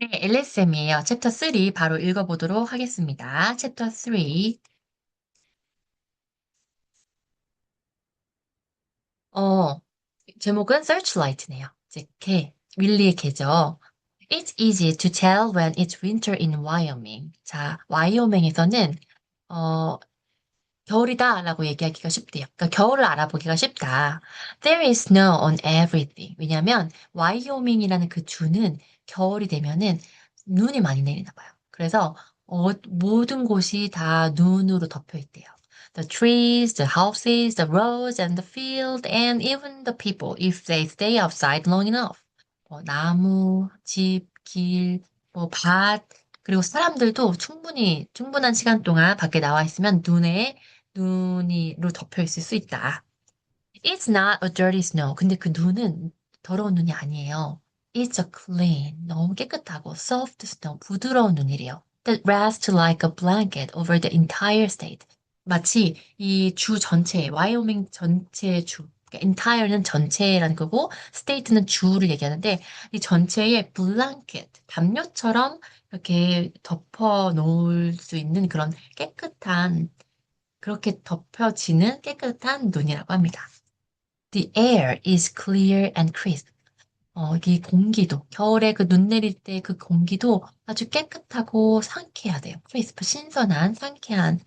네, LSM이에요. 챕터 3 바로 읽어보도록 하겠습니다. 챕터 3. 어, 제목은 Searchlight네요. 이제 윌리의 개죠. It's easy to tell when it's winter in Wyoming. 자, 와이오밍에서는 어, 겨울이다 라고 얘기하기가 쉽대요. 그러니까 겨울을 알아보기가 쉽다. There is snow on everything. 왜냐면 와이오밍이라는 그 주는 겨울이 되면은 눈이 많이 내리나 봐요. 그래서 모든 곳이 다 눈으로 덮여 있대요. The trees, the houses, the roads and the field and even the people if they stay outside long enough. 나무, 집, 길, 밭, 그리고 사람들도 충분한 시간 동안 밖에 나와 있으면 눈으로 덮여 있을 수 있다. It's not a dirty snow. 근데 그 눈은 더러운 눈이 아니에요. It's a clean, 너무 깨끗하고 soft snow, 부드러운 눈이래요. That rests like a blanket over the entire state. 마치 이 주 전체, 와이오밍 전체 주, 그러니까 entire는 전체라는 거고, state는 주를 얘기하는데, 이 전체에 blanket, 담요처럼 이렇게 덮어 놓을 수 있는 그런 그렇게 덮여지는 깨끗한 눈이라고 합니다. The air is clear and crisp. 이 공기도, 겨울에 그 눈 내릴 때 그 공기도 아주 깨끗하고 상쾌하대요. crisp, 신선한, 상쾌한.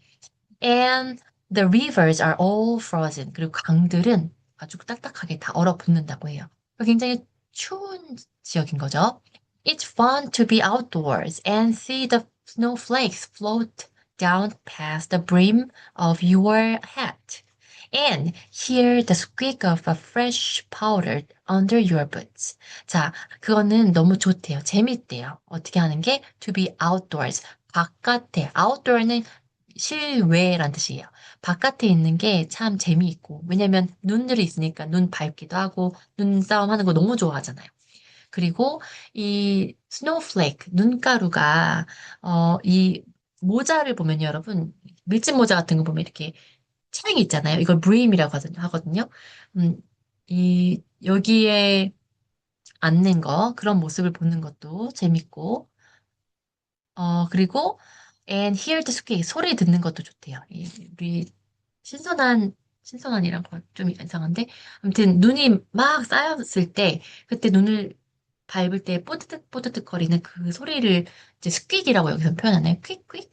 And the rivers are all frozen. 그리고 강들은 아주 딱딱하게 다 얼어붙는다고 해요. 굉장히 추운 지역인 거죠. It's fun to be outdoors and see the snowflakes float down past the brim of your hat. And hear the squeak of a fresh powder under your boots. 자, 그거는 너무 좋대요. 재밌대요. 어떻게 하는 게? To be outdoors. 바깥에. outdoor는 실외란 뜻이에요. 바깥에 있는 게 참 재미있고, 왜냐면 눈들이 있으니까 눈 밟기도 하고, 눈싸움 하는 거 너무 좋아하잖아요. 그리고 이 스노우플레이크, 눈가루가, 이 모자를 보면 여러분, 밀짚 모자 같은 거 보면 이렇게 창이 있잖아요. 이걸 브림이라고 하거든요. 음, 여기에 앉는 거, 그런 모습을 보는 것도 재밌고, 그리고 and hear the squeak 소리 듣는 것도 좋대요. 우리 신선한 신선한이란 좀 이상한데 아무튼 눈이 막 쌓였을 때 그때 눈을 밟을 때 뽀드득 뽀드득 거리는 그 소리를 이제 스퀴이라고 여기서 표현하나요? 퀵퀵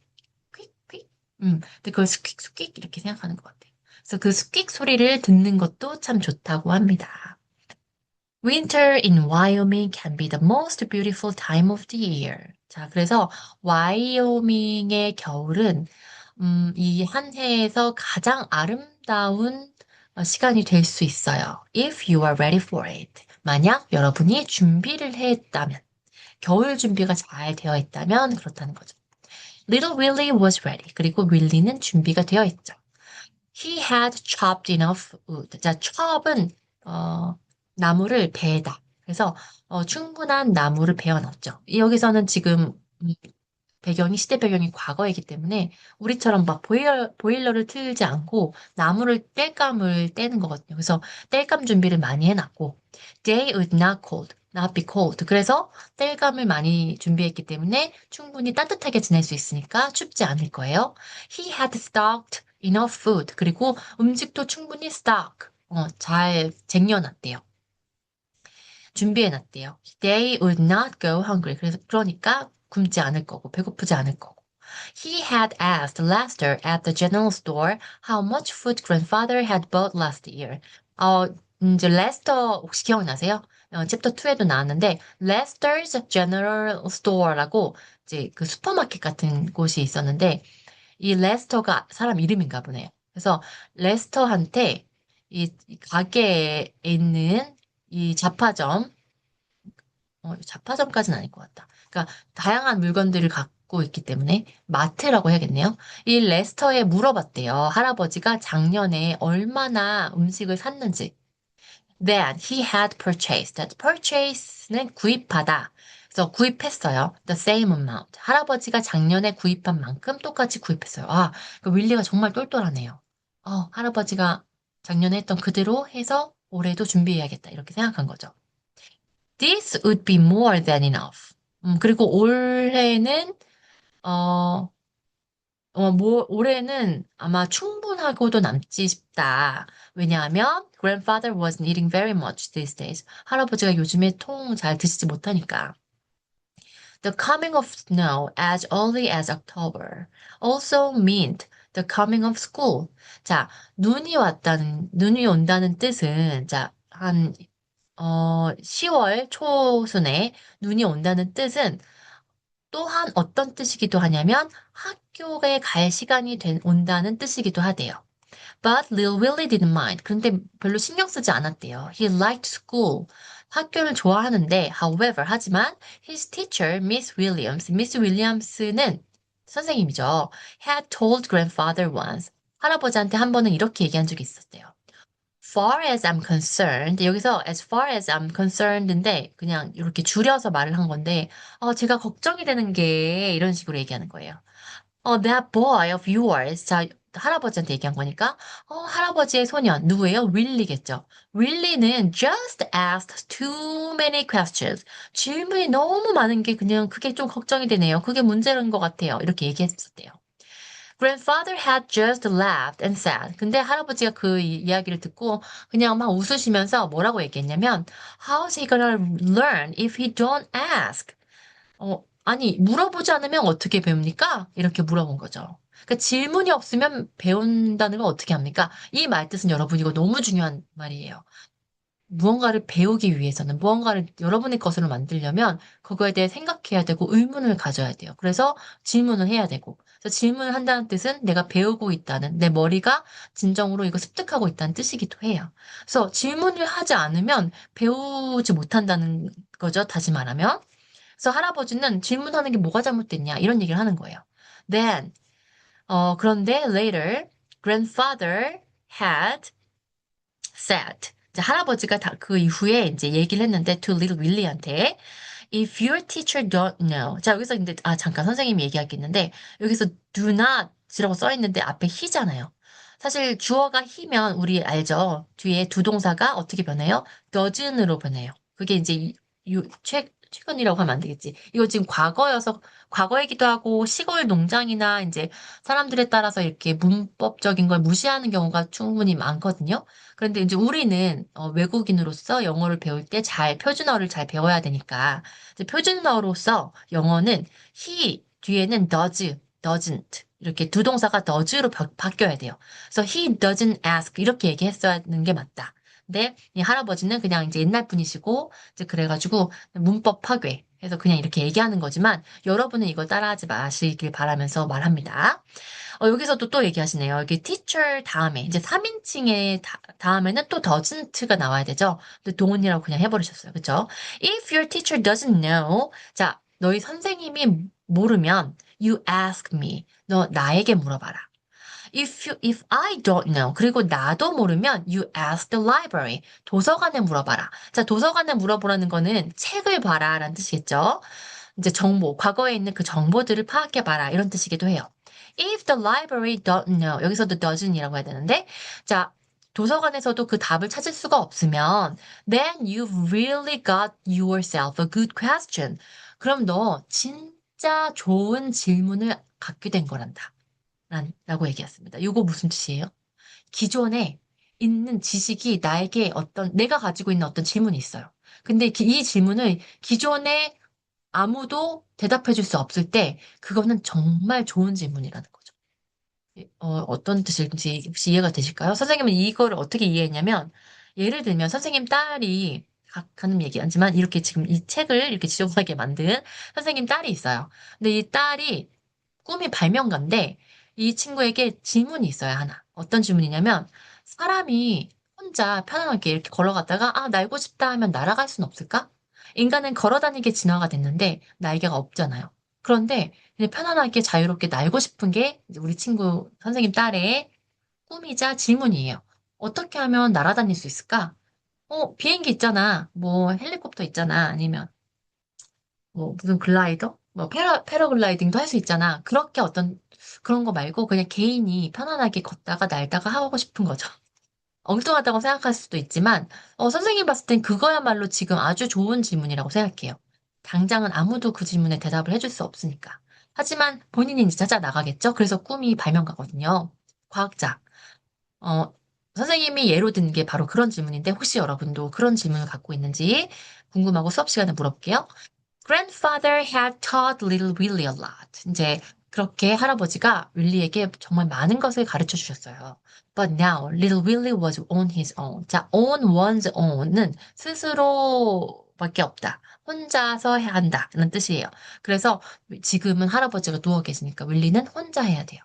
퀵퀵. 근데 그걸 스퀴 이렇게 생각하는 것 같아요. 그래서 그 스퀴 소리를 듣는 것도 참 좋다고 합니다. Winter in Wyoming can be the most beautiful time of the year. 자, 그래서 와이오밍의 겨울은 이 한 해에서 가장 아름다운 시간이 될 수 있어요. If you are ready for it. 만약 여러분이 준비를 했다면, 겨울 준비가 잘 되어 있다면 그렇다는 거죠. Little Willie was ready. 그리고 윌리는 준비가 되어 있죠. He had chopped enough wood. 자, chop은 나무를 베다. 그래서 충분한 나무를 베어놨죠. 여기서는 지금 시대 배경이 과거이기 때문에 우리처럼 막 보일러를 틀지 않고 나무를 땔감을 떼는 거거든요. 그래서 땔감 준비를 많이 해놨고 They would not be cold. 그래서 땔감을 많이 준비했기 때문에 충분히 따뜻하게 지낼 수 있으니까 춥지 않을 거예요. He had stocked enough food. 그리고 음식도 충분히 잘 쟁여놨대요. 준비해놨대요. They would not go hungry. 그러니까 굶지 않을 거고 배고프지 않을 거고. He had asked Lester at the general store how much food grandfather had bought last year. 이제 레스터 혹시 기억나세요? 챕터 2에도 나왔는데 Lester's General Store라고 이제 그 슈퍼마켓 같은 곳이 있었는데 이 레스터가 사람 이름인가 보네요. 그래서 레스터한테 이 가게에 있는 이 자파점까지는 아닐 것 같다. 그러니까 다양한 물건들을 갖고 있기 때문에 마트라고 해야겠네요. 이 레스터에 물어봤대요. 할아버지가 작년에 얼마나 음식을 샀는지. Then he had purchased. purchase는 구입하다. 그래서 구입했어요. The same amount. 할아버지가 작년에 구입한 만큼 똑같이 구입했어요. 아, 그 윌리가 정말 똘똘하네요. 할아버지가 작년에 했던 그대로 해서 올해도 준비해야겠다. 이렇게 생각한 거죠. This would be more than enough. 그리고 어, 올해는 아마 충분하고도 남지 싶다. 왜냐하면 grandfather wasn't eating very much these days. 할아버지가 요즘에 통 잘 드시지 못하니까. The coming of snow as early as October also meant the coming of school. 자, 눈이 온다는 뜻은, 자, 10월 초순에 눈이 온다는 뜻은 또한 어떤 뜻이기도 하냐면 학교에 갈 시간이 온다는 뜻이기도 하대요. But Lil Willie didn't mind. 그런데 별로 신경 쓰지 않았대요. He liked school. 학교를 좋아하는데, however, 하지만 his teacher, Miss Williams는 선생님이죠. had told grandfather once. 할아버지한테 한 번은 이렇게 얘기한 적이 있었대요. Far as I'm concerned, 여기서 as far as I'm concerned인데 그냥 이렇게 줄여서 말을 한 건데, 제가 걱정이 되는 게 이런 식으로 얘기하는 거예요. That boy of yours. 자, 할아버지한테 얘기한 거니까, 할아버지의 소년, 누구예요? 윌리겠죠. 윌리는 just asked too many questions. 질문이 너무 많은 게 그냥 그게 좀 걱정이 되네요. 그게 문제인 것 같아요. 이렇게 얘기했었대요. Grandfather had just laughed and said. 근데 할아버지가 그 이야기를 듣고 그냥 막 웃으시면서 뭐라고 얘기했냐면, How's he gonna learn if he don't ask? 아니, 물어보지 않으면 어떻게 배웁니까? 이렇게 물어본 거죠. 그러니까 질문이 없으면 배운다는 걸 어떻게 합니까? 이 말뜻은 여러분 이거 너무 중요한 말이에요. 무언가를 배우기 위해서는 무언가를 여러분의 것으로 만들려면 그거에 대해 생각해야 되고 의문을 가져야 돼요. 그래서 질문을 해야 되고. 그래서 질문을 한다는 뜻은 내가 배우고 있다는, 내 머리가 진정으로 이거 습득하고 있다는 뜻이기도 해요. 그래서 질문을 하지 않으면 배우지 못한다는 거죠. 다시 말하면. 그래서 할아버지는 질문하는 게 뭐가 잘못됐냐 이런 얘기를 하는 거예요. Then, 그런데 later, grandfather had said. 이제 할아버지가 그 이후에 이제 얘기를 했는데 to little Willie한테 if your teacher don't know. 자, 여기서 근데 잠깐 선생님이 얘기하겠는데 여기서 do not이라고 써 있는데 앞에 he잖아요. 사실 주어가 he면 우리 알죠? 뒤에 두 동사가 어떻게 변해요? doesn'으로 변해요. 그게 이제 최근이라고 하면 안 되겠지. 이거 지금 과거이기도 하고 시골 농장이나 이제 사람들에 따라서 이렇게 문법적인 걸 무시하는 경우가 충분히 많거든요. 그런데 이제 우리는 외국인으로서 영어를 배울 때 표준어를 잘 배워야 되니까 이제 표준어로서 영어는 he 뒤에는 doesn't 이렇게 두 동사가 does로 바뀌어야 돼요. 그래서 he doesn't ask 이렇게 얘기했어야 하는 게 맞다. 근데 이 할아버지는 그냥 이제 옛날 분이시고 이제 그래가지고 문법 파괴 해서 그냥 이렇게 얘기하는 거지만 여러분은 이걸 따라하지 마시길 바라면서 말합니다. 여기서도 또 얘기하시네요. 여기 teacher 다음에, 이제 3인칭의 다음에는 또 doesn't가 나와야 되죠. 근데 동은이라고 그냥 해버리셨어요. 그쵸? If your teacher doesn't know, 자, 너희 선생님이 모르면 you ask me. 너 나에게 물어봐라. If I don't know. 그리고 나도 모르면 you ask the library. 도서관에 물어봐라. 자, 도서관에 물어보라는 거는 책을 봐라 라는 뜻이겠죠. 이제 과거에 있는 그 정보들을 파악해봐라. 이런 뜻이기도 해요. If the library don't know. 여기서도 doesn't이라고 해야 되는데, 자, 도서관에서도 그 답을 찾을 수가 없으면, then you've really got yourself a good question. 그럼 너 진짜 좋은 질문을 갖게 된 거란다. 라고 얘기했습니다. 이거 무슨 뜻이에요? 기존에 있는 지식이 내가 가지고 있는 어떤 질문이 있어요. 근데 이 질문을 기존에 아무도 대답해 줄 수 없을 때, 그거는 정말 좋은 질문이라는 거죠. 어떤 뜻인지 혹시 이해가 되실까요? 선생님은 이거를 어떻게 이해했냐면, 예를 들면 선생님 딸이, 가는 얘기 아니지만, 이렇게 지금 이 책을 이렇게 지저분하게 만든 선생님 딸이 있어요. 근데 이 딸이 꿈이 발명가인데, 이 친구에게 질문이 있어요, 하나. 어떤 질문이냐면, 사람이 혼자 편안하게 이렇게 걸어갔다가, 날고 싶다 하면 날아갈 수는 없을까? 인간은 걸어다니게 진화가 됐는데, 날개가 없잖아요. 그런데, 그냥 편안하게 자유롭게 날고 싶은 게 이제 우리 친구 선생님 딸의 꿈이자 질문이에요. 어떻게 하면 날아다닐 수 있을까? 비행기 있잖아. 뭐 헬리콥터 있잖아. 아니면 무슨 글라이더? 패러글라이딩도 할 수 있잖아. 그렇게 그런 거 말고 그냥 개인이 편안하게 걷다가 날다가 하고 싶은 거죠. 엉뚱하다고 생각할 수도 있지만, 선생님 봤을 땐 그거야말로 지금 아주 좋은 질문이라고 생각해요. 당장은 아무도 그 질문에 대답을 해줄 수 없으니까. 하지만 본인이 이제 찾아 나가겠죠? 그래서 꿈이 발명가거든요. 과학자. 어, 선생님이 예로 든 게 바로 그런 질문인데 혹시 여러분도 그런 질문을 갖고 있는지 궁금하고 수업 시간에 물어볼게요. Grandfather had taught little Willie a lot. 이제 그렇게 할아버지가 윌리에게 정말 많은 것을 가르쳐 주셨어요. But now little Willie was on his own. 자, on one's own은 스스로밖에 없다. 혼자서 해야 한다는 뜻이에요. 그래서 지금은 할아버지가 누워 계시니까 윌리는 혼자 해야 돼요.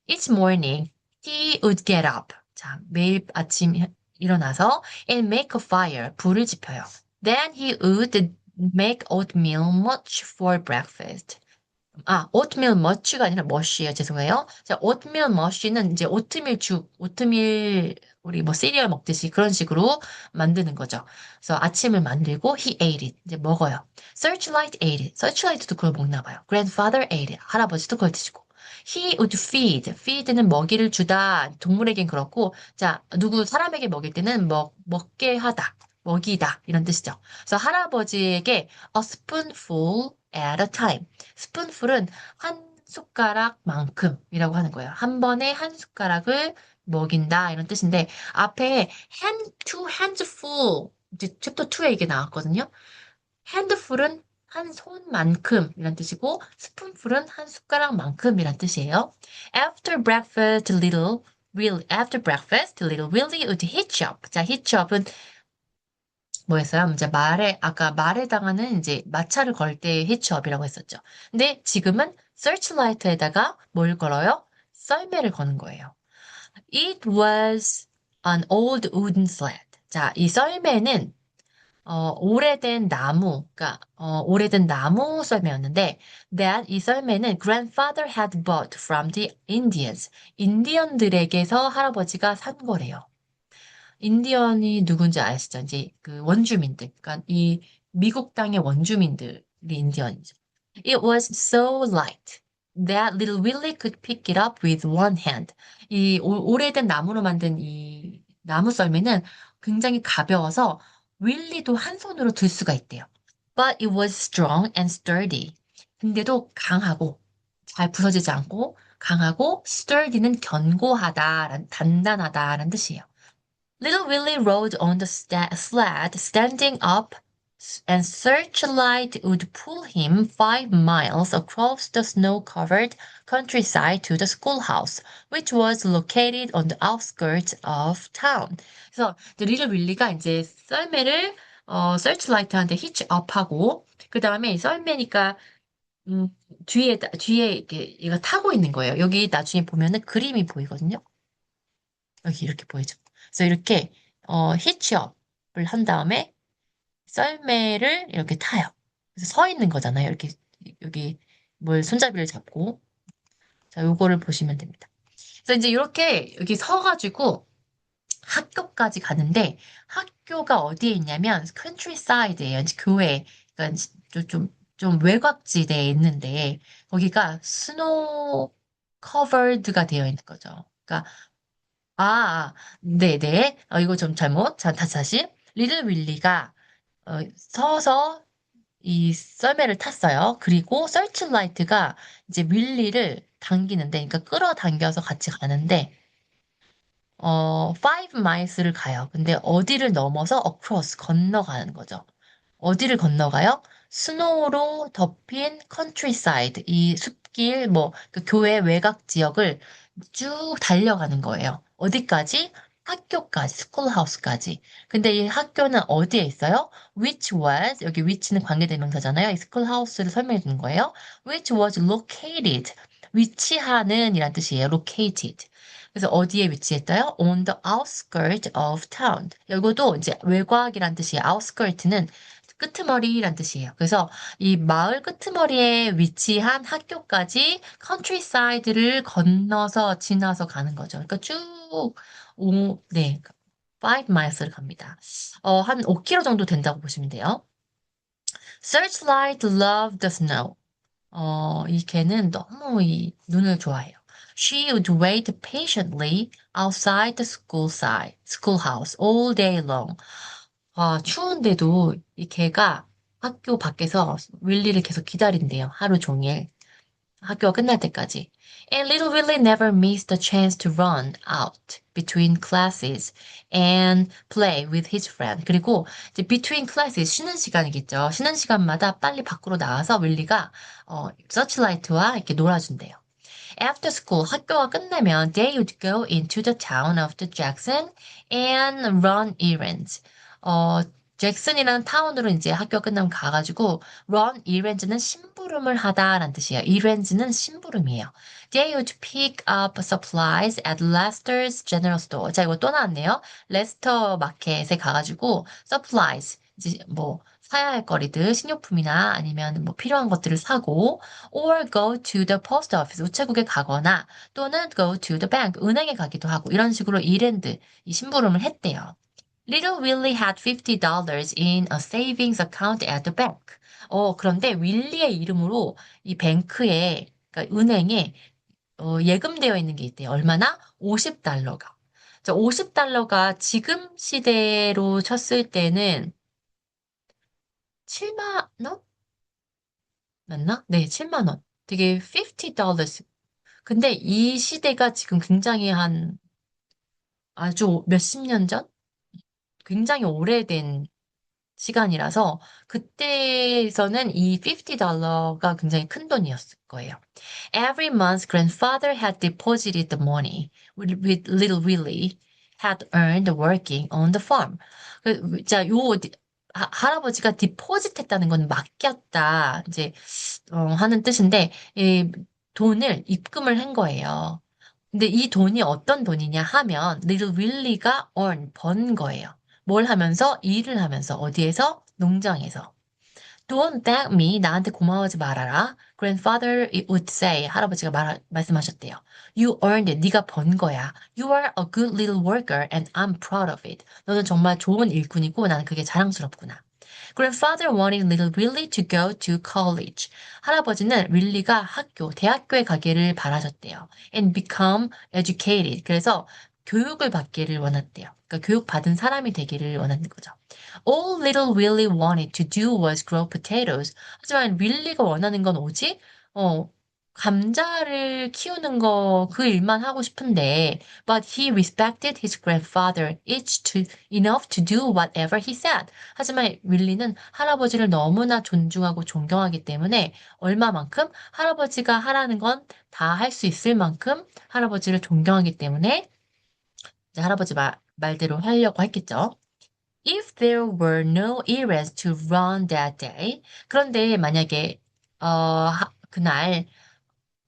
Each morning he would get up. 자, 매일 아침 일어나서 and make a fire. 불을 지펴요. Then he would make oatmeal much for breakfast. 아, oatmeal much가 아니라 mush예요. 죄송해요. 자, oatmeal mush는 이제 오트밀 죽, 오트밀 우리 뭐 시리얼 먹듯이 그런 식으로 만드는 거죠. 그래서 아침을 만들고 he ate it. 이제 먹어요. Searchlight ate it. Searchlight도 그걸 먹나 봐요. Grandfather ate it. 할아버지도 그걸 드시고. He would feed. feed는 먹이를 주다. 동물에겐 그렇고, 자, 누구 사람에게 먹일 때는 먹게 하다. 먹이다. 이런 뜻이죠. 그래서 할아버지에게 a spoonful at a time. 스푼풀은 한 숟가락만큼이라고 하는 거예요. 한 번에 한 숟가락을 먹인다 이런 뜻인데 앞에 two handsful 이제 챕터 2에 이게 나왔거든요. handful은 한 손만큼 이란 뜻이고 스푼풀은 한 숟가락만큼이란 뜻이에요. After breakfast, little Willie would hitch up. 자, hitch up은 뭐였어요? 이제 아까 말에 당하는 이제 마차를 걸 때 히치업이라고 했었죠. 근데 지금은 서치라이트에다가 뭘 걸어요? 썰매를 거는 거예요. It was an old wooden sled. 자, 이 썰매는 오래된 오래된 나무 썰매였는데, 이 썰매는 grandfather had bought from the Indians. 인디언들에게서 할아버지가 산 거래요. 인디언이 누군지 아시죠? 이제 그 원주민들. 그러니까 이 미국 땅의 원주민들이 인디언이죠. It was so light that little Willie could pick it up with one hand. 이 오래된 나무로 만든 이 나무 썰매는 굉장히 가벼워서 윌리도 한 손으로 들 수가 있대요. But it was strong and sturdy. 근데도 강하고 잘 부서지지 않고 강하고 sturdy는 견고하다, 단단하다라는 뜻이에요. Little Willie rode on the sled, standing up, and Searchlight would pull him 5 miles across the snow-covered countryside to the schoolhouse, which was located on the outskirts of town. 그래서 이제 리틀 윌리가 이제 썰매를 서치라이트한테 히치업하고 그 다음에 이 썰매니까 뒤에 이렇게 이거 타고 있는 거예요. 여기 나중에 보면은 그림이 보이거든요. 여기 이렇게 보이죠. 그래서 이렇게 히치업을 한 다음에 썰매를 이렇게 타요. 그래서 서 있는 거잖아요. 이렇게 여기 뭘 손잡이를 잡고 자 요거를 보시면 됩니다. 그래서 이제 이렇게 여기 서가지고 학교까지 가는데 학교가 어디에 있냐면 컨트리사이드예요. 이제 교회 그러니까 좀 외곽지대에 있는데 거기가 스노우 커버드가 되어 있는 거죠. 그러니까 네네. 이거 좀 잘못. 자, 다시. 리틀 윌리가 서서 이 썰매를 탔어요. 그리고 서치라이트가 이제 윌리를 당기는데, 그러니까 끌어당겨서 같이 가는데, 5miles를 가요. 근데 어디를 넘어서 across, 건너가는 거죠. 어디를 건너가요? 스노우로 덮인 컨트리사이드, 이 숲길, 그 교회 외곽 지역을 쭉 달려가는 거예요. 어디까지? 학교까지, 스쿨하우스까지. 근데 이 학교는 어디에 있어요? Which was, 여기 which는 관계대명사잖아요. 이 스쿨하우스를 설명해 주는 거예요. Which was located. 위치하는 이란 뜻이에요. located. 그래서 어디에 위치했어요? On the outskirt of town. 이것도 이제 외곽이란 뜻이에요. outskirt는 끄트머리란 뜻이에요. 그래서 이 마을 끄트머리에 위치한 학교까지 컨트리사이드를 건너서 지나서 가는 거죠. 그러니까 네, 5miles를 갑니다. 한 5km 정도 된다고 보시면 돼요. Searchlight loved the snow. 이 개는 너무 이 눈을 좋아해요. She would wait patiently outside the schoolhouse all day long. 추운데도 이 개가 학교 밖에서 윌리를 계속 기다린대요. 하루 종일. 학교가 끝날 때까지. And little Willie never missed the chance to run out between classes and play with his friend. 그리고 이제 between classes 쉬는 시간이겠죠. 쉬는 시간마다 빨리 밖으로 나와서 윌리가 서치라이트와 이렇게 놀아준대요. After school, 학교가 끝나면 they would go into the town of the Jackson and run errands. 어, 잭슨이라는 타운으로 이제 학교 끝나면 가가지고 run errands는 심부름을 하다라는 뜻이에요. errands는 심부름이에요. They would pick up supplies at Lester's General Store. 자, 이거 또 나왔네요. 레스터 마켓에 가가지고 supplies, 이제 뭐 사야 할 거리들, 식료품이나 아니면 뭐 필요한 것들을 사고 or go to the post office, 우체국에 가거나 또는 go to the bank, 은행에 가기도 하고 이런 식으로 일랜드, 이 심부름을 했대요. Little Willie had $50 in a savings account at the bank. 그런데 윌리의 이름으로 이 뱅크에, 그러니까 은행에 예금되어 있는 게 있대요. 얼마나? 50달러가. 50달러가 지금 시대로 쳤을 때는 7만 원? 맞나? 네, 7만 원. 되게 50달러. 근데 이 시대가 지금 굉장히 한 아주 몇십 년 전? 굉장히 오래된 시간이라서 그때에서는 이 50달러가 굉장히 큰 돈이었을 거예요. Every month, grandfather had deposited the money with little Willie had earned working on the farm. 자, 할아버지가 디포짓 했다는 건 맡겼다, 이제, 하는 뜻인데, 이 돈을 입금을 한 거예요. 근데 이 돈이 어떤 돈이냐 하면 little Willie가 번 거예요. 뭘 하면서? 일을 하면서. 어디에서? 농장에서. Don't thank me. 나한테 고마워하지 말아라. Grandfather would say. 할아버지가 말씀하셨대요. You earned it. 네가 번 거야. You are a good little worker and I'm proud of it. 너는 정말 좋은 일꾼이고 나는 그게 자랑스럽구나. Grandfather wanted little Willie to go to college. 할아버지는 윌리가 대학교에 가기를 바라셨대요. And become educated. 그래서 교육을 받기를 원했대요. 그러니까 교육받은 사람이 되기를 원하는 거죠. All little Willie wanted to do was grow potatoes. 하지만 윌리가 원하는 건 뭐지? 어, 감자를 키우는 거, 그 일만 하고 싶은데, but he respected his grandfather enough to do whatever he said. 하지만 윌리는 할아버지를 너무나 존중하고 존경하기 때문에 얼마만큼 할아버지가 하라는 건 다 할 수 있을 만큼 할아버지를 존경하기 때문에 이제 할아버지 말대로 하려고 했겠죠. If there were no errands to run that day, 그런데 만약에 그날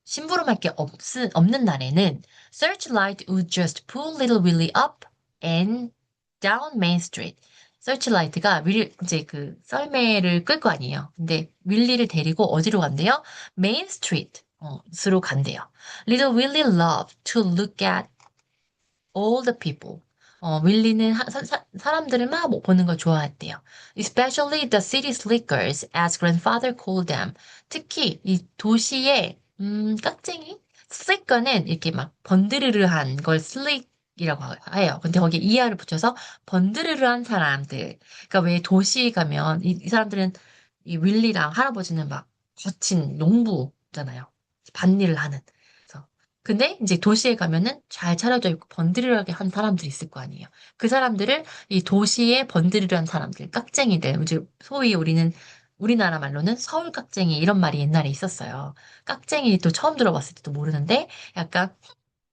심부름할 게 없는 날에는 Searchlight would just pull little Willie up and down Main Street. 서치라이트가 이제 그 썰매를 끌 거 아니에요. 근데 윌리를 데리고 어디로 간대요? 메인 스트리트로 간대요. Little Willie loved to look at all the people. 윌리는 사람들을 막 보는 걸 좋아했대요. Especially the city slickers, as grandfather called them. 특히 이 도시의 깍쟁이? slicker는 이렇게 막 번드르르한 걸 slick이라고 해요. 근데 거기에 이하를 붙여서 번드르르한 사람들. 그러니까 왜 도시 가면 이 사람들은 이 윌리랑 할아버지는 막 거친 농부잖아요. 밭일을 하는. 근데 이제 도시에 가면은 잘 차려져 있고 번드르르하게 한 사람들이 있을 거 아니에요. 그 사람들을 이 도시에 번드르르한 사람들, 깍쟁이들, 이제 소위 우리나라 말로는 서울 깍쟁이 이런 말이 옛날에 있었어요. 깍쟁이 또 처음 들어봤을 때도 모르는데 약간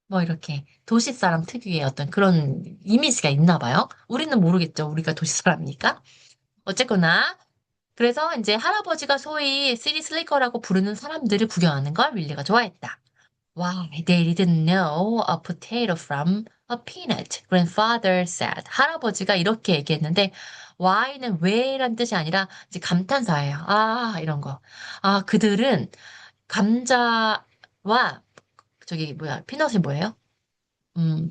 뭐 이렇게 도시 사람 특유의 어떤 그런 이미지가 있나 봐요. 우리는 모르겠죠. 우리가 도시 사람이니까. 어쨌거나 그래서 이제 할아버지가 소위 시리 슬리커라고 부르는 사람들을 구경하는 걸 윌리가 좋아했다. Why, they didn't know a potato from a peanut, grandfather said. 할아버지가 이렇게 얘기했는데, why는 왜란 뜻이 아니라 이제 감탄사예요. 아, 이런 거. 아, 그들은 감자와 피넛이 뭐예요?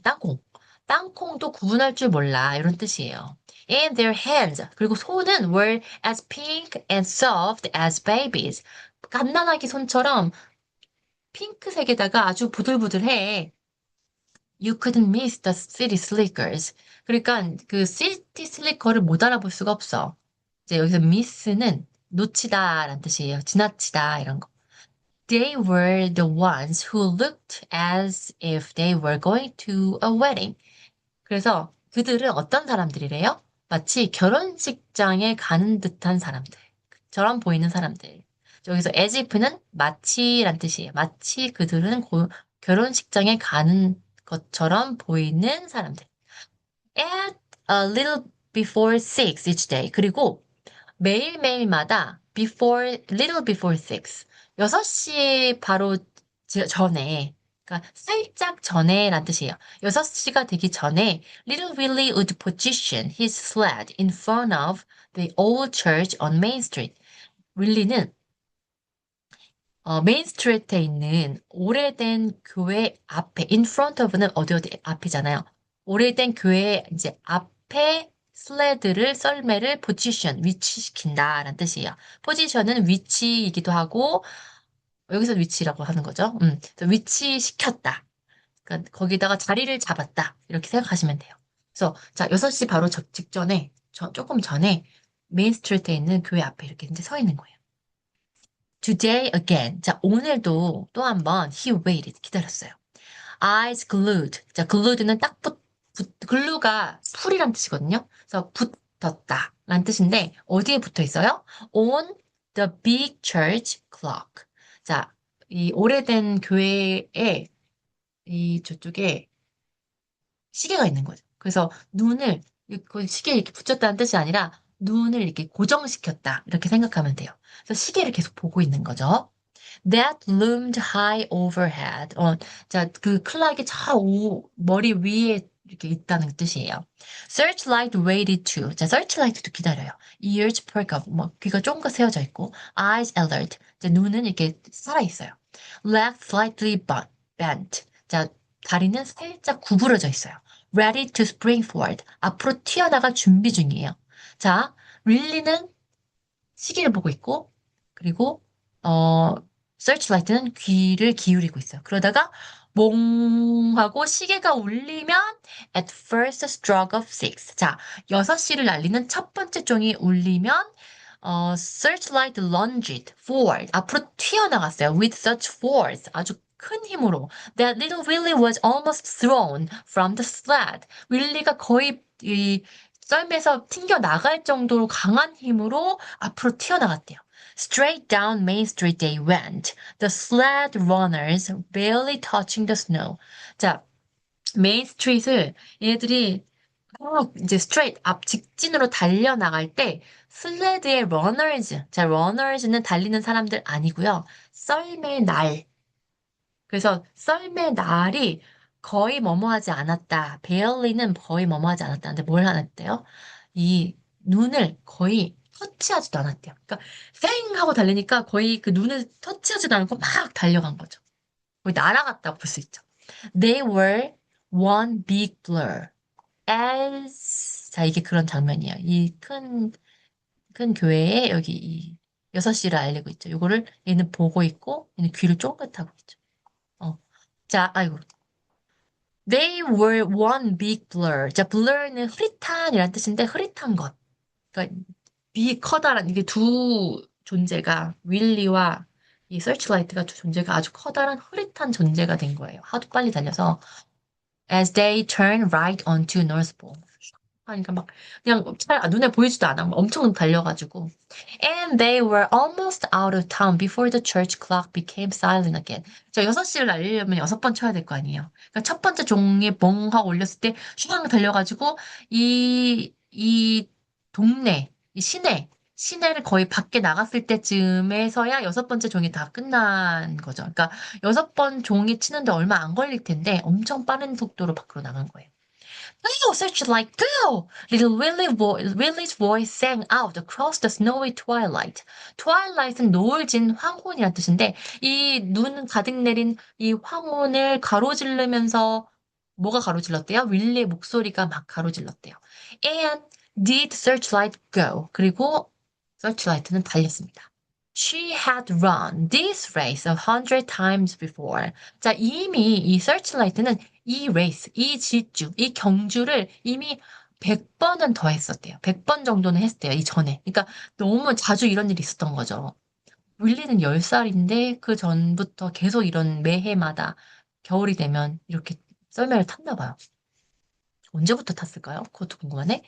땅콩. 땅콩도 구분할 줄 몰라. 이런 뜻이에요. And their hands. 그리고 손은 were as pink and soft as babies. 갓난아기 손처럼 핑크색에다가 아주 부들부들해. You couldn't miss the city slickers. 그러니까 그 city slicker를 못 알아볼 수가 없어. 이제 여기서 miss는 놓치다 라는 뜻이에요. 지나치다 이런 거. They were the ones who looked as if they were going to a wedding. 그래서 그들은 어떤 사람들이래요? 마치 결혼식장에 가는 듯한 사람들처럼 보이는 사람들. 여기서 as if는 마치란 뜻이에요. 마치 그들은 결혼식장에 가는 것처럼 보이는 사람들. At a little before 6 each day. 그리고 매일매일마다 little before 6. 6시 바로 전에, 그러니까 살짝 전에란 뜻이에요. 6시가 되기 전에 Little Willie would position his sled in front of the old church on Main Street. 윌리는 메인 스트리트에 있는 오래된 교회 앞에, in front of는 어디 앞이잖아요. 오래된 교회 이제 앞에 썰매를 포지션, 위치시킨다라는 뜻이에요. 포지션은 위치이기도 하고, 여기서 위치라고 하는 거죠. 그래서 위치시켰다. 그러니까 거기다가 자리를 잡았다. 이렇게 생각하시면 돼요. 그래서, 자, 6시 바로 직전에, 조금 전에 메인 스트리트에 있는 교회 앞에 이렇게 이제 서 있는 거예요. Today again. 자, 오늘도 또 한 번 he waited. 기다렸어요. Eyes glued. 자, glued는 glue가 풀이란 뜻이거든요. 그래서 붙었다 라는 뜻인데 어디에 붙어 있어요? On the big church clock. 자, 이 오래된 교회에 이 저쪽에 시계가 있는 거죠. 그래서 눈을 그 시계에 이렇게 붙였다는 뜻이 아니라 눈을 이렇게 고정시켰다. 이렇게 생각하면 돼요. 그래서 시계를 계속 보고 있는 거죠. That loomed high overhead. 자, 그 클락이 머리 위에 이렇게 있다는 뜻이에요. Searchlight waited too. 자, searchlight도 기다려요. Ears perk up. 뭐, 귀가 쫑긋 세워져 있고. Eyes alert. 자, 눈은 이렇게 살아있어요. Legs slightly bent. 자, 다리는 살짝 구부러져 있어요. Ready to spring forward. 앞으로 튀어나갈 준비 중이에요. 자, 릴리는 시계를 보고 있고, 그리고, 서치라이트는 귀를 기울이고 있어요. 그러다가, 몽 하고 시계가 울리면, at first stroke of 6. 자, 6시를 알리는 첫 번째 종이 울리면, searchlight lunged forward. 앞으로 튀어나갔어요. With such force. 아주 큰 힘으로. That little Willie was almost thrown from the sled. 윌리가 거의 이 썰매에서 튕겨 나갈 정도로 강한 힘으로 앞으로 튀어나갔대요. Straight down Main Street they went. The sled runners barely touching the snow. 자, 메인 스트리트를 얘네들이 이제 straight 앞 직진으로 달려나갈 때 슬레드의 runners, 자, runners는 달리는 사람들 아니고요. 썰매 날. 그래서 썰매 날이 거의 뭐뭐하지 않았다. barely는 거의 뭐뭐하지 않았다. 근데 뭘 하났대요? 이 눈을 거의 터치하지도 않았대요. 그러니까 쌩 하고 달리니까 거의 그 눈을 터치하지도 않고 막 달려간 거죠. 거의 날아갔다고 볼 수 있죠. They were one big blur. 자, 이게 그런 장면이에요. 큰 교회에 여기 이 6시를 알리고 있죠. 요거를 얘는 보고 있고, 얘는 귀를 쫑긋하고 있죠. 자, 아이고. They were one big blur. 자, blur는 흐릿한이란 뜻인데, 흐릿한 것. 그러니까, 커다란, 이게 두 존재가, 윌리와 이 서치라이트가 두 존재가 아주 커다란 흐릿한 존재가 된 거예요. 하도 빨리 달려서. As they turn right onto North Pole. 하니까 막 그냥 눈에 보이지도 않아. 엄청 달려가지고. And they were almost out of town before the church clock became silent again. 자, 6시를 알리려면 6번 쳐야 될 거 아니에요. 그러니까 첫 번째 종이에 멍 하고 올렸을 때 슈앙 달려가지고 이 동네, 이 시내를 거의 밖에 나갔을 때쯤에서야 6번째 종이 다 끝난 거죠. 그러니까 6번 종이 치는데 얼마 안 걸릴 텐데 엄청 빠른 속도로 밖으로 나간 거예요. Go, searchlight, go! Willie's voice sang out across the snowy twilight. Twilight은 노을 진 황혼이란 뜻인데, 이 눈 가득 내린 이 황혼을 가로지르면서, 뭐가 가로질렀대요? 윌리의 목소리가 막 가로질렀대요. And did searchlight go? 그리고 searchlight는 달렸습니다. She had run this race 100 times before. 자, 이미 이 searchlight는 이 레이스, 이 질주, 이 경주를 이미 100번은 더 했었대요. 100번 정도는 했대요, 이전에. 그러니까 너무 자주 이런 일이 있었던 거죠. 윌리는 10살인데 그 전부터 계속 이런 매해마다 겨울이 되면 이렇게 썰매를 탔나 봐요. 언제부터 탔을까요? 그것도 궁금하네.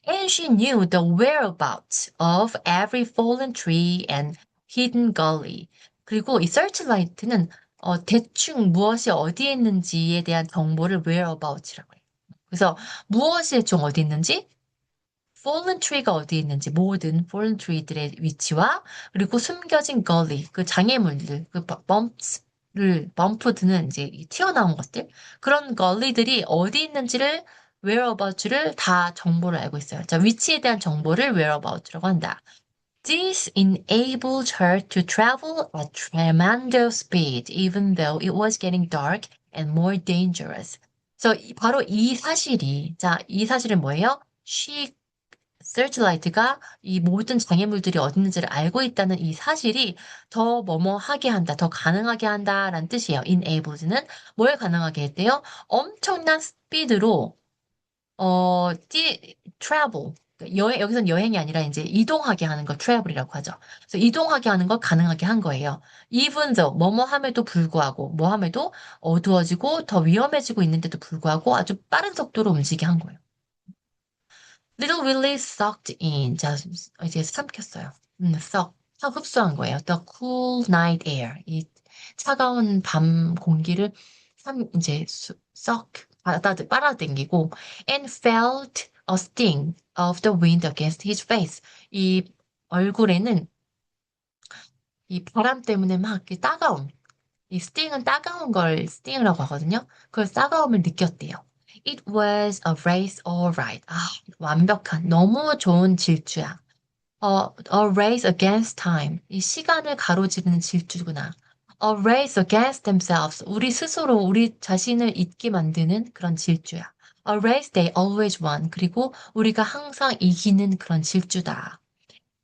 And she knew the whereabouts of every fallen tree and hidden gully. 그리고 이 searchlight는 대충 무엇이 어디에 있는지에 대한 정보를 whereabouts이라고 해요. 그래서 무엇이 대충 어디 있는지, fallen tree가 어디에 있는지 모든 fallen tree들의 위치와 그리고 숨겨진 gully, 그 장애물들, 그 범프드는 이제 이 튀어나온 것들, 그런 gully들이 어디 있는지를 whereabouts를 다 정보를 알고 있어요. 자, 위치에 대한 정보를 whereabouts라고 한다. This enabled her to travel at tremendous speed, even though it was getting dark and more dangerous. 그래서 바로 이 사실이, 자, 이 사실은 뭐예요? She searchlight가 이 모든 장애물들이 어디 있는지를 알고 있다는 이 사실이 더 뭐뭐 하게 한다, 더 가능하게 한다라는 뜻이에요. enabled는 뭘 가능하게 했대요? 엄청난 스피드로 travel. 여기선 여행이 아니라 이제 이동하게 하는 걸 travel이라고 하죠. 그래서 이동하게 하는 걸 가능하게 한 거예요. Even though, 뭐뭐 함에도 불구하고, 뭐 함에도 어두워지고 더 위험해지고 있는데도 불구하고 아주 빠른 속도로 움직이게 한 거예요. Little Willie sucked in. 자, 이제 삼켰어요. 싹 흡수한 거예요. The cool night air. 이 차가운 밤 공기를 이제 빨아당기고 and felt a sting of the wind against his face. 이 얼굴에는 이 바람 때문에 막 이렇게 따가움. 이 스팅은 따가운 걸 스팅이라고 하거든요. 그 따가움을 느꼈대요. It was a race all right. 아, 완벽한, 너무 좋은 질주야. A race against time. 이 시간을 가로지르는 질주구나. A race against themselves. 우리 스스로 우리 자신을 잊게 만드는 그런 질주야. A race they always won. 그리고 우리가 항상 이기는 그런 질주다.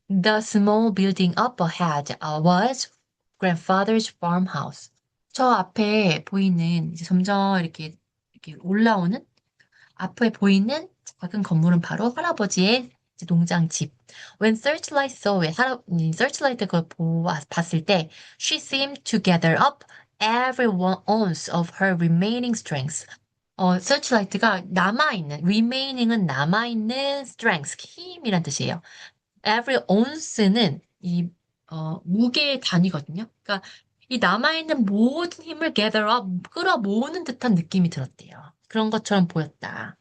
The small building up ahead was grandfather's farmhouse. 저 앞에 보이는 이제 점점 이렇게 올라오는 앞에 보이는 작은 건물은 바로 할아버지의 이제 농장집. When Searchlight saw it, Searchlight 그걸 봤을 때, she seemed to gather up every one ounce of her remaining strength. Searchlight가 남아있는, remaining은 남아있는 strength, 힘이란 뜻이에요. Every ounce는 무게의 단위거든요. 그러니까 이 남아있는 모든 힘을 gather up, 끌어모으는 듯한 느낌이 들었대요. 그런 것처럼 보였다.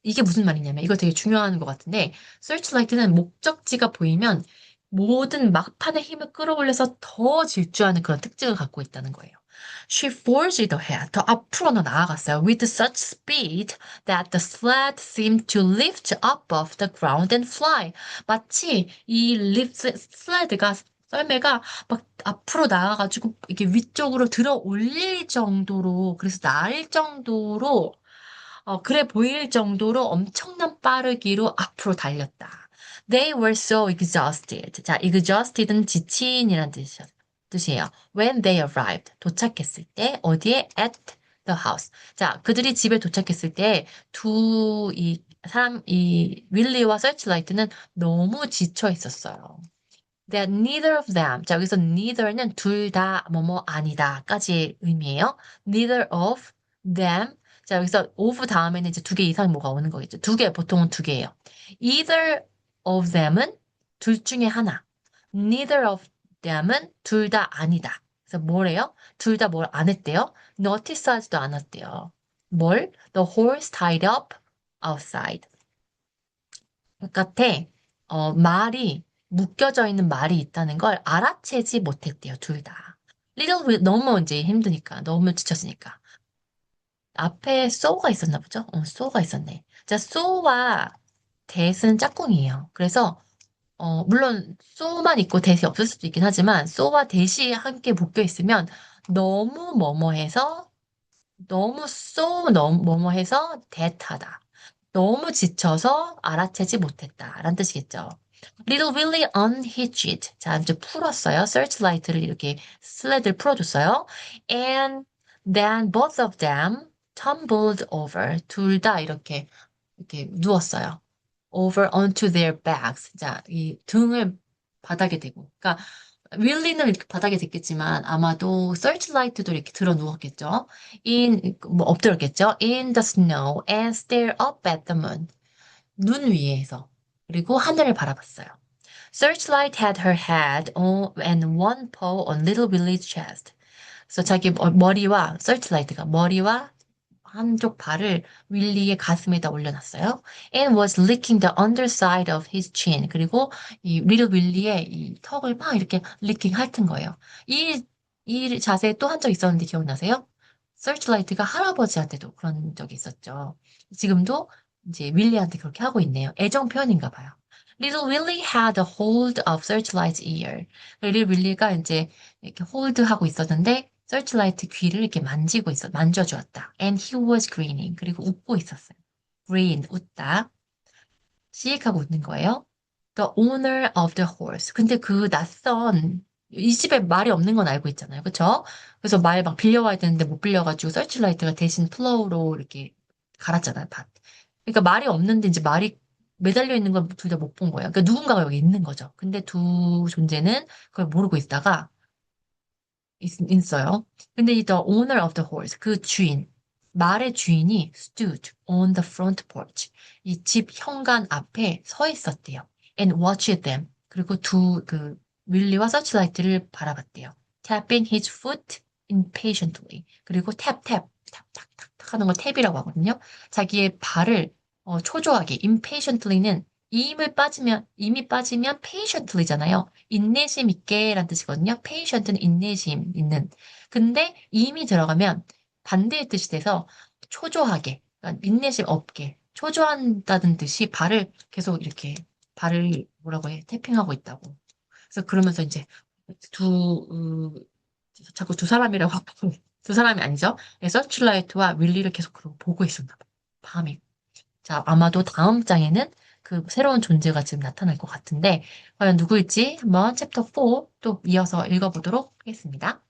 이게 무슨 말이냐면 이거 되게 중요한 것 같은데 searchlight는 목적지가 보이면 모든 막판의 힘을 끌어올려서 더 질주하는 그런 특징을 갖고 있다는 거예요. She forged ahead. 더 앞으로 나아갔어요. With such speed that the sled seemed to lift up off the ground and fly. 마치 이 슬레드가 썰매가 막 앞으로 나아가지고 이게 위쪽으로 들어 올릴 정도로 그래서 날 정도로 그래 보일 정도로 엄청난 빠르기로 앞으로 달렸다. They were so exhausted. 자, exhausted는 지친이란 뜻이에요. When they arrived. 도착했을 때, 어디에? At the house. 자, 그들이 집에 도착했을 때, 윌리와 서치라이트는 너무 지쳐 있었어요. That neither of them. 자, 여기서 neither는 둘 다 뭐뭐 아니다까지의 의미예요. Neither of them. 자, 여기서 of 다음에는 이제 두 개 이상 뭐가 오는 거겠죠. 두 개, 보통은 두 개예요. Either of them은 둘 중에 하나. Neither of them은 둘 다 아니다. 그래서 뭐래요? 둘 다 뭘 안 했대요? notice 하지도 않았대요. 뭘? The horse tied up outside. 바깥에 말이 묶여져 있는 말이 있다는 걸 알아채지 못했대요, 둘 다. Little Will 너무 이제 힘드니까, 너무 지쳤으니까. 앞에 so가 있었나 보죠? so가 있었네. 자, so와 that은 짝꿍이에요. 그래서 물론 so만 있고 that이 없을 수도 있긴 하지만 so와 that이 함께 묶여 있으면 너무 뭐뭐해서 너무 너무 뭐뭐해서 that하다. 너무 지쳐서 알아채지 못했다. 라는 뜻이겠죠. Little Willie unhitched. 자, 이제 풀었어요. searchlight를 이렇게 슬레드를 풀어줬어요. And then both of them tumbled over. 둘 다 이렇게 이렇게 누웠어요. over onto their backs. 자, 이 등을 바닥에 대고. 그러니까 윌리는 이렇게 바닥에 됐겠지만 아마도 서치라이트도 이렇게 들어 누웠겠죠. 뭐 엎드렸겠죠. In the snow and stare up at the moon. 눈 위에서. 그리고 하늘을 바라봤어요. Searchlight had her head and one paw on Little Willie's chest. 그래서 자기 머리와 Searchlight가 머리와 한쪽 발을 윌리의 가슴에다 올려놨어요. And was licking the underside of his chin. 그리고 이 리틀 윌리의 이 턱을 막 이렇게 licking 핥은 거예요. 이 자세 또 한 적 있었는데 기억나세요? 서치라이트가 할아버지한테도 그런 적이 있었죠. 지금도 이제 윌리한테 그렇게 하고 있네요. 애정 표현인가 봐요. Little Willie had a hold of Searchlight's ear. 리틀 윌리가 이제 이렇게 홀드하고 있었는데 서치라이트 귀를 이렇게 만져주었다. And he was grinning. 그리고 웃고 있었어요. grin, 웃다. 시익하고 웃는 거예요. The owner of the horse. 근데 그 이 집에 말이 없는 건 알고 있잖아요. 그쵸? 그래서 말 막 빌려와야 되는데 못 빌려가지고 서치라이트가 대신 플로우로 이렇게 갈았잖아요, 밭. 그러니까 말이 없는데 이제 말이 매달려 있는 걸 둘 다 못 본 거예요. 그러니까 누군가가 여기 있는 거죠. 근데 두 존재는 그걸 모르고 있다가 있어요. 근데 이 the owner of the horse, 그 주인, 말의 주인이 stood on the front porch. 이 집 현관 앞에 서 있었대요. And watched them. 그리고 윌리와 서치라이트를 바라봤대요. Tapping his foot impatiently. 그리고 탁탁탁탁 하는 걸 탭이라고 하거든요. 자기의 발을 초조하게, impatiently는 임이 빠지면 patiently잖아요. 인내심 있게란 뜻이거든요. patient는 인내심 있는. 근데 임이 들어가면 반대의 뜻이 돼서 초조하게, 그러니까 인내심 없게, 초조한다는 뜻이 발을 뭐라고 해, 태핑하고 있다고. 그래서 그러면서 이제 자꾸 두 사람이라고 하고, 두 사람이 아니죠. 서출라이트와 윌리를 계속 그러고 보고 있었나 봐. 밤이. 자, 아마도 다음 장에는 그 새로운 존재가 지금 나타날 것 같은데, 과연 누구일지 한번 챕터 4 또 이어서 읽어보도록 하겠습니다.